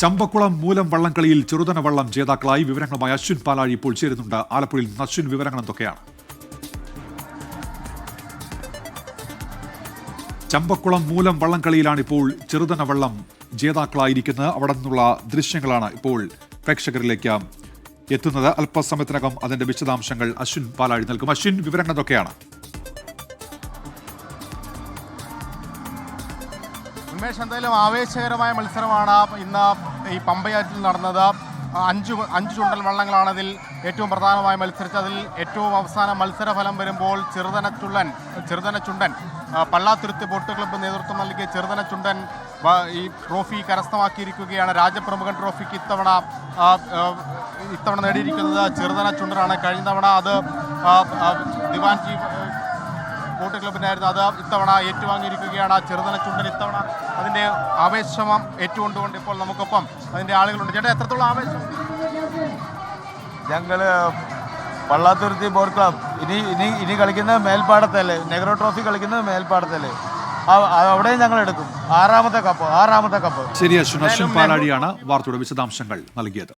ചമ്പക്കുളം മൂലം വള്ളംകളിയിൽ ചെറുതന വള്ളം ജേതാക്കളായി. വിവരങ്ങളുമായി അശ്വിൻ പാലാഴി ഇപ്പോൾ ചേരുന്നുണ്ട്. ആലപ്പുഴയിൽ നിന്ന് അശ്വിൻ, വിവരങ്ങൾ എന്തൊക്കെയാണ്? ചമ്പക്കുളം മൂലം വള്ളംകളിയിലാണ് ഇപ്പോൾ ചെറുതന വള്ളം ജേതാക്കളായിരിക്കുന്നത്. അവിടെ നിന്നുള്ള ദൃശ്യങ്ങളാണ് ഇപ്പോൾ പ്രേക്ഷകരിലേക്ക് എത്തുന്നത്. അല്പസമയത്തിനകം അതിന്റെ വിശദാംശങ്ങൾ അശ്വിൻ പാലാഴി നൽകും. അശ്വിൻ, വിവരങ്ങൾ എന്തൊക്കെയാണ്? ഉന്മേഷ്, എന്തായാലും ആവേശകരമായ മത്സരമാണ് ഇന്ന് ഈ പമ്പയാറ്റിൽ നടന്നത്. അഞ്ച് ചുണ്ടൽ വള്ളങ്ങളാണ് അതിൽ ഏറ്റവും പ്രധാനമായി മത്സരിച്ചത്. അതിൽ ഏറ്റവും അവസാന മത്സരഫലം വരുമ്പോൾ ചെറുതന ചുണ്ടൻ പള്ളാത്തുരുത്ത് ബോട്ട് ക്ലബ്ബ് നേതൃത്വം നൽകിയ ചെറുതന ചുണ്ടൻ ഈ ട്രോഫി കരസ്ഥമാക്കിയിരിക്കുകയാണ്. രാജപ്രമുഖൻ ട്രോഫിക്ക് ഇത്തവണ നേടിയിരിക്കുന്നത് ചെറുതന ചുണ്ടനാണ്. കഴിഞ്ഞ തവണ അത് ദിവാൻജി ബോട്ട് ക്ലബിനായിരുന്നു. അത് ഇത്തവണ ഏറ്റുവാങ്ങിയിരിക്കുകയാണ് ചെറുതന ചുണ്ടൻ. ഇത്തവണ അതിൻ്റെ ആവേശം ഏറ്റുകൊണ്ടുകൊണ്ട് ഇപ്പോൾ നമുക്കൊപ്പം അതിൻ്റെ ആളുകളുണ്ട്. ചേട്ടാ, എത്രത്തോളം ആവേശം? ഞങ്ങൾ പള്ളാത്തുരുത്തി ബോട്ട് ക്ലബ് ഇനി കളിക്കുന്നത് മേൽപ്പാടത്തല്ലേ, നെഹ്റു ട്രോഫി കളിക്കുന്നത് മേൽപ്പാടത്തല്ലേ, അവിടെയും ഞങ്ങൾ എടുക്കും. ആറാമത്തെ കപ്പ്. ശരി അശ്വിൻ. അശ്വിൻ പാലാഴിയാണ് വാർത്തയുടെ വിശദാംശങ്ങൾ നൽകിയത്.